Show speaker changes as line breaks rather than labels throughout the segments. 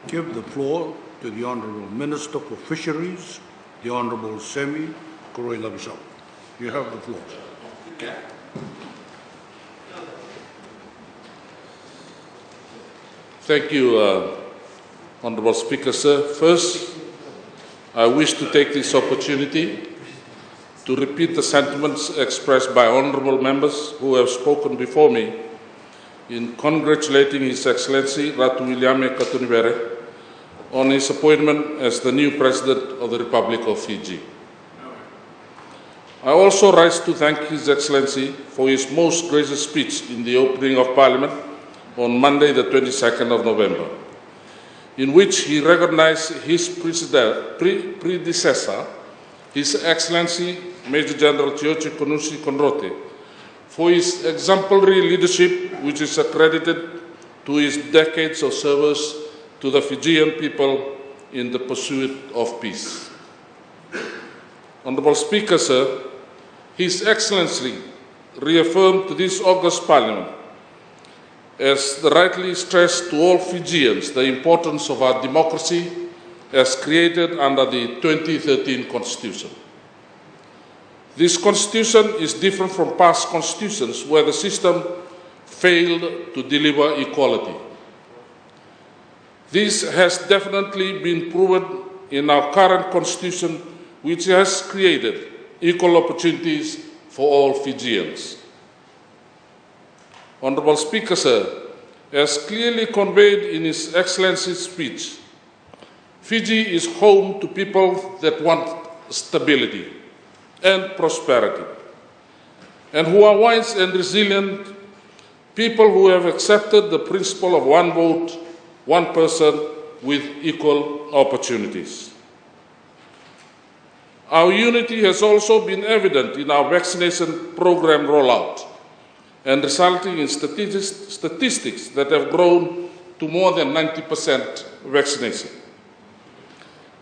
give the floor to the Honourable Minister for Fisheries, the Honourable Semi Koroilavesau. You have the floor.
Thank you, Honourable Speaker, sir. First, I wish to take this opportunity to repeat the sentiments expressed by honourable members who have spoken before me in congratulating His Excellency Ratu Williame Katunibere on his appointment as the new President of the Republic of Fiji. I also rise to thank His Excellency for his most gracious speech in the opening of Parliament on Monday, the 22nd of November, in which he recognized his predecessor, His Excellency Major General Tiochi Konusi Konrote, for his exemplary leadership, which is accredited to his decades of service to the Fijian people in the pursuit of peace. Honourable Speaker, sir, His Excellency reaffirmed to this August Parliament, as rightly stressed to all Fijians, the importance of our democracy as created under the 2013 Constitution. This Constitution is different from past constitutions where the system failed to deliver equality. This has definitely been proven in our current Constitution, which has created equal opportunities for all Fijians. Honourable Speaker, sir, as clearly conveyed in His Excellency's speech, Fiji is home to people that want stability and prosperity, and who are wise and resilient, people who have accepted the principle of one vote, one person with equal opportunities. Our unity has also been evident in our vaccination program rollout and resulting in statistics that have grown to more than 90% vaccination.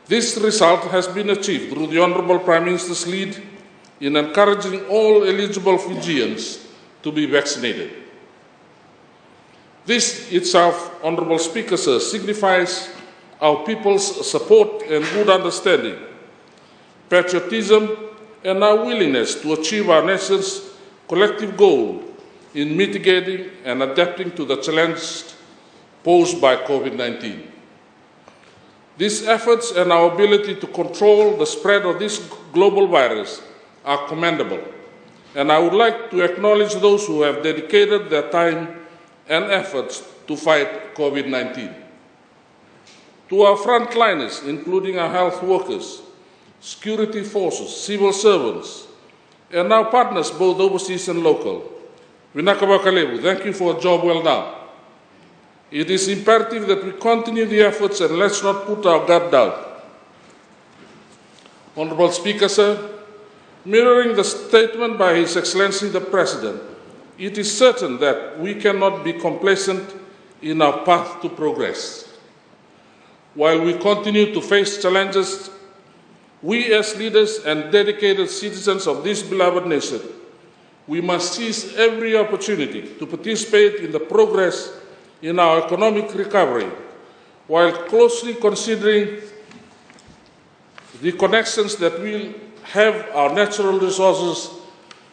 This result has been achieved through the Honourable Prime Minister's lead in encouraging all eligible Fijians to be vaccinated. This itself, Honourable Speaker, sir, signifies our people's support and good understanding, patriotism, and our willingness to achieve our nation's collective goal in mitigating and adapting to the challenges posed by COVID-19. These efforts and our ability to control the spread of this global virus are commendable, and I would like to acknowledge those who have dedicated their time and efforts to fight COVID-19. To our frontliners, including our health workers, security forces, civil servants, and our partners, both overseas and local, Vinakabakalevu, thank you for a job well done. It is imperative that we continue the efforts and let's not put our guard down. Honourable Speaker, sir, mirroring the statement by His Excellency the President, it is certain that we cannot be complacent in our path to progress. While we continue to face challenges, we as leaders and dedicated citizens of this beloved nation, we must seize every opportunity to participate in the progress in our economic recovery, while closely considering the connections that will have our natural resources,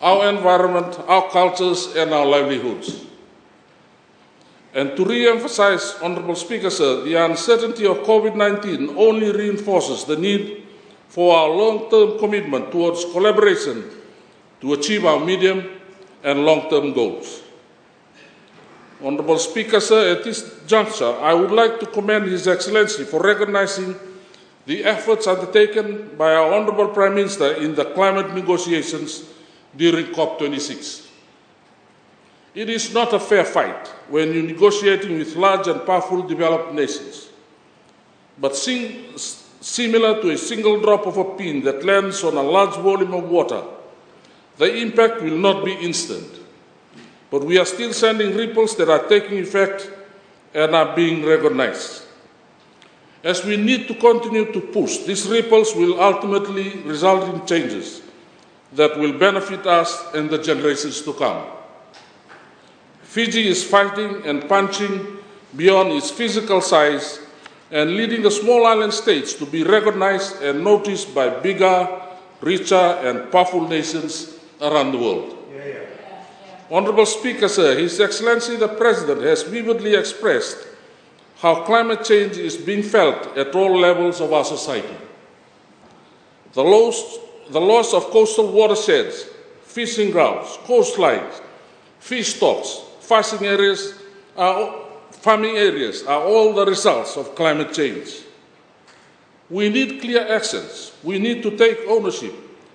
our environment, our cultures, and our livelihoods. And to re-emphasize, Honourable Speaker, sir, the uncertainty of COVID-19 only reinforces the need for our long-term commitment towards collaboration to achieve our medium and long-term goals. Honourable Speaker, sir, at this juncture, I would like to commend His Excellency for recognizing the efforts undertaken by our Honourable Prime Minister in the climate negotiations during COP26. It is not a fair fight when you're negotiating with large and powerful developed nations, but similar to a single drop of a pin that lands on a large volume of water, the impact will not be instant, but we are still sending ripples that are taking effect and are being recognized. As we need to continue to push, these ripples will ultimately result in changes that will benefit us and the generations to come. Fiji is fighting and punching beyond its physical size and leading the small island states to be recognized and noticed by bigger, richer, and powerful nations around the world. Honorable Speaker, sir, His Excellency the President has vividly expressed how climate change is being felt at all levels of our society. The loss of coastal watersheds, fishing grounds, coastlines, fish stocks, farming areas are all the results of climate change. We need clear actions. We need to take ownership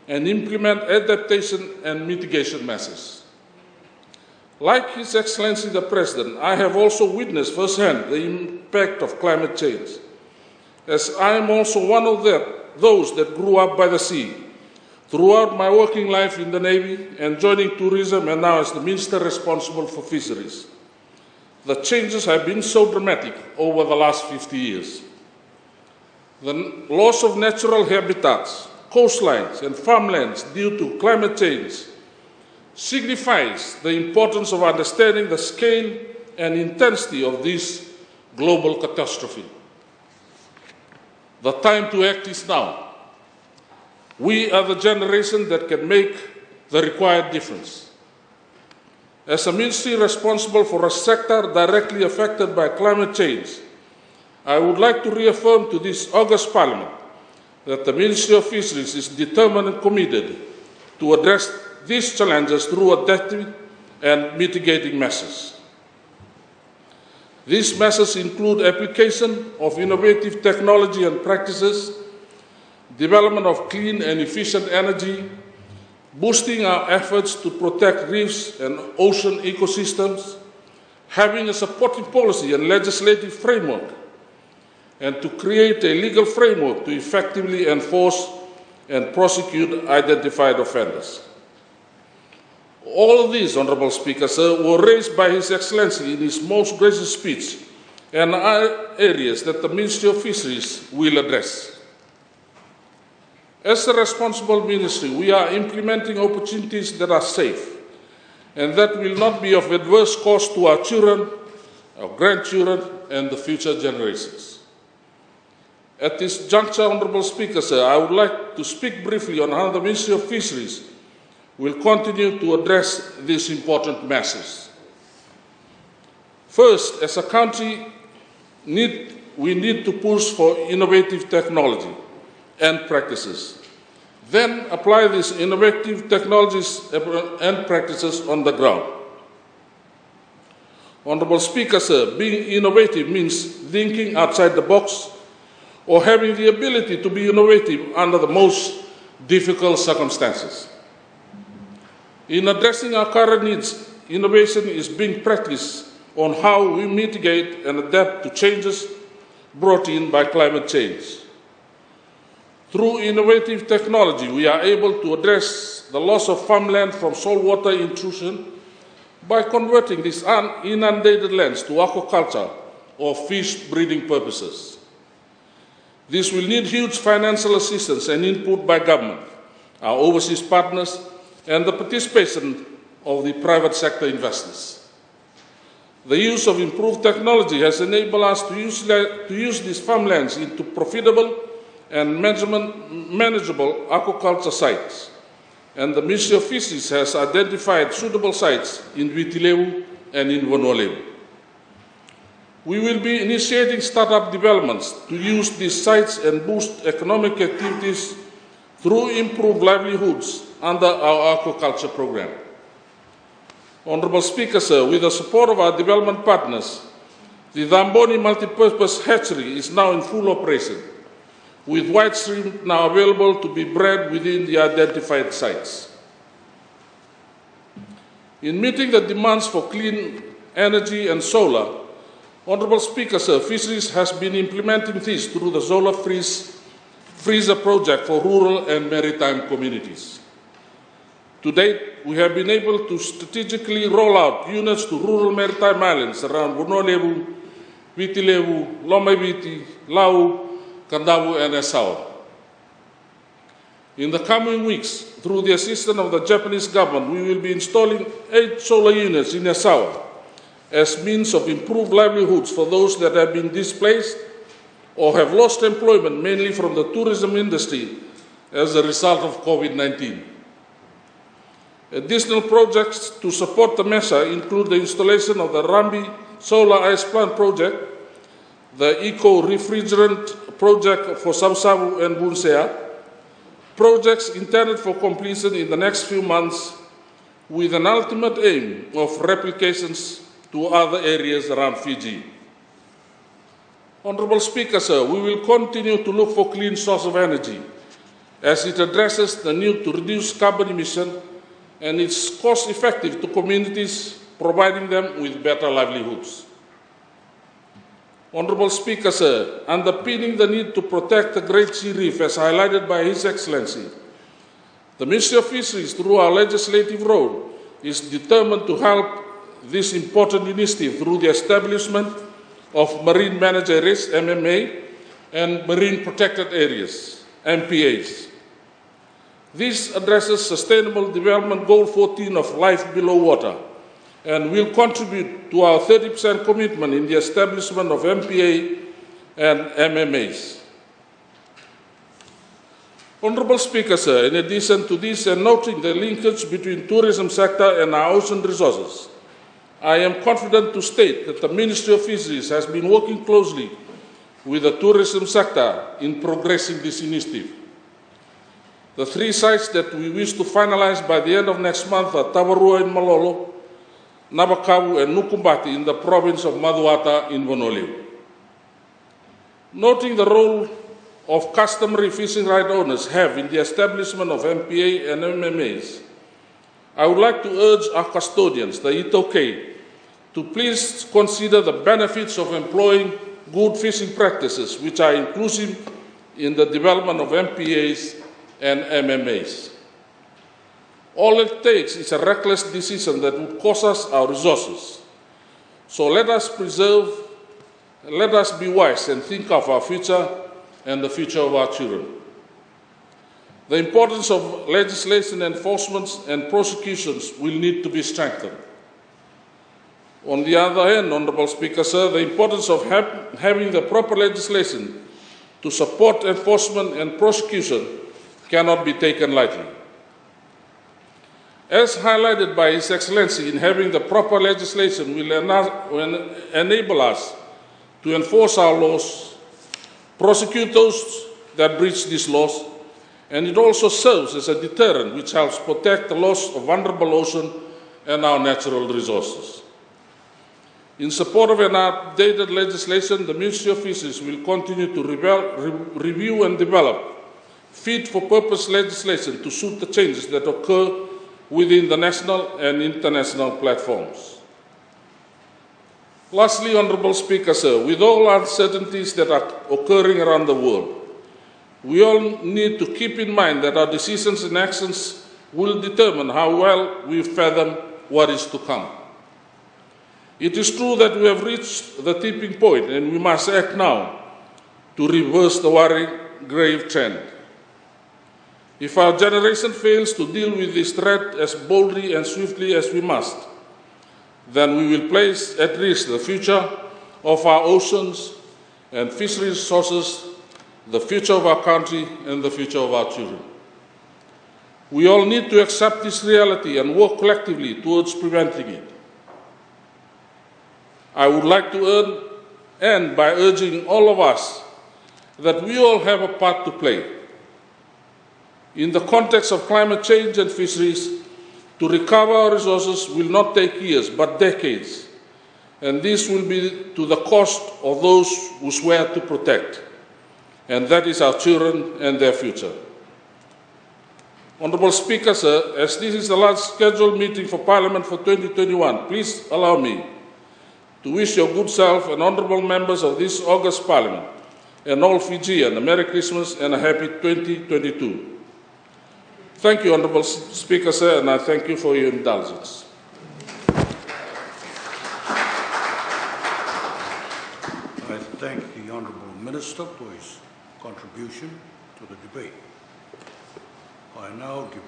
and implement adaptation and mitigation measures. Like His Excellency the President, I have also witnessed firsthand the impact of climate change, as I am also one of those that grew up by the sea. Throughout my working life in the Navy and joining tourism and now as the Minister responsible for fisheries, the changes have been so dramatic over the last 50 years. The loss of natural habitats, coastlines and farmlands due to climate change signifies the importance of understanding the scale and intensity of this global catastrophe. The time to act is now. We are the generation that can make the required difference. As a ministry responsible for a sector directly affected by climate change, I would like to reaffirm to this August Parliament that the Ministry of Fisheries is determined and committed to address these challenges through adaptive and mitigating measures. These measures include application of innovative technology and practices, development of clean and efficient energy, boosting our efforts to protect reefs and ocean ecosystems, having a supportive policy and legislative framework, and to create a legal framework to effectively enforce and prosecute identified offenders. All of these, Honourable Speaker, sir, were raised by His Excellency in his most gracious speech and are areas that the Ministry of Fisheries will address. As a responsible ministry, we are implementing opportunities that are safe and that will not be of adverse cost to our children, our grandchildren, and the future generations. At this juncture, Honourable Speaker, sir, I would like to speak briefly on how the Ministry of Fisheries will continue to address these important matters. First, as a country, we need to push for innovative technology and practices. Then apply these innovative technologies and practices on the ground. Honourable Speaker, sir, being innovative means thinking outside the box or having the ability to be innovative under the most difficult circumstances. In addressing our current needs, innovation is being practiced on how we mitigate and adapt to changes brought in by climate change. Through innovative technology, we are able to address the loss of farmland from saltwater intrusion by converting these inundated lands to aquaculture or fish breeding purposes. This will need huge financial assistance and input by government, our overseas partners, and the participation of the private sector investors. The use of improved technology has enabled us to use these farmlands into profitable and manageable aquaculture sites, and the Ministry of Fisheries has identified suitable sites in Vitilevu and in Vonualevu. We will be initiating startup developments to use these sites and boost economic activities through improved livelihoods under our aquaculture program. Honourable Speaker, sir, with the support of our development partners, the Zamboni multipurpose hatchery is now in full operation, with white shrimp now available to be bred within the identified sites. In meeting the demands for clean energy and solar, Honourable Speaker, sir, Fisheries has been implementing this through the Solar Freezer project for rural and maritime communities. To date, we have been able to strategically roll out units to rural maritime islands around Vonualevu, Vitilevu, Lomaiviti, Lau, Kandavu, and Esau. In the coming weeks, through the assistance of the Japanese government, we will be installing 8 solar units in Esau as means of improved livelihoods for those that have been displaced or have lost employment mainly from the tourism industry as a result of COVID-19. Additional projects to support the MESA include the installation of the Rambi Solar Ice Plant Project, the Eco-Refrigerant Project for Sabu and Bunsea, projects intended for completion in the next few months with an ultimate aim of replications to other areas around Fiji. Honourable Speaker, sir, we will continue to look for clean source of energy as it addresses the need to reduce carbon emission and it's cost-effective to communities, providing them with better livelihoods. Honourable Speaker, sir, underpinning the need to protect the Great Sea Reef as highlighted by His Excellency, the Ministry of Fisheries, through our legislative role, is determined to help this important initiative through the establishment of Marine Managed Areas, MMA, and Marine Protected Areas, MPAs. This addresses Sustainable Development Goal 14 of Life Below Water and will contribute to our 30% commitment in the establishment of MPA and MMAs. Honourable Speaker, sir, in addition to this and noting the linkage between tourism sector and our ocean resources, I am confident to state that the Ministry of Fisheries has been working closely with the tourism sector in progressing this initiative. The 3 sites that we wish to finalize by the end of next month are Tavarua in Malolo, Nabakabu and Nukumbati in the province of Maduata in Vonolio. Noting the role of customary fishing right owners have in the establishment of MPA and MMAs, I would like to urge our custodians, the Itoke, to please consider the benefits of employing good fishing practices which are inclusive in the development of MPAs and MMAs. All it takes is a reckless decision that would cost us our resources. So let us be wise and think of our future and the future of our children. The importance of legislation enforcement and prosecutions will need to be strengthened. On the other hand, Honourable Speaker, sir, the importance of having the proper legislation to support enforcement and prosecution cannot be taken lightly. As highlighted by His Excellency, in having the proper legislation will enable us to enforce our laws, prosecute those that breach these laws, and it also serves as a deterrent which helps protect the loss of vulnerable ocean and our natural resources. In support of an updated legislation, the Ministry of Fisheries will continue to review and develop fit-for-purpose legislation to suit the changes that occur within the national and international platforms. Lastly, Honourable Speaker, sir, with all uncertainties that are occurring around the world, we all need to keep in mind that our decisions and actions will determine how well we fathom what is to come. It is true that we have reached the tipping point and we must act now to reverse the worrying grave trend. If our generation fails to deal with this threat as boldly and swiftly as we must, then we will place at risk the future of our oceans and fishery resources, the future of our country and the future of our children. We all need to accept this reality and work collectively towards preventing it. I would like to end by urging all of us that we all have a part to play. In the context of climate change and fisheries, to recover our resources will not take years but decades, and this will be to the cost of those who swear to protect, and that is our children and their future. Honourable Speaker, sir, as this is the last scheduled meeting for Parliament for 2021, please allow me to wish your good self and honourable members of this August Parliament and all Fijians a Merry Christmas and a happy 2022. Thank you, Honourable Speaker, sir, and I thank you for your indulgence.
I thank the Honourable Minister for his contribution to the debate. I now give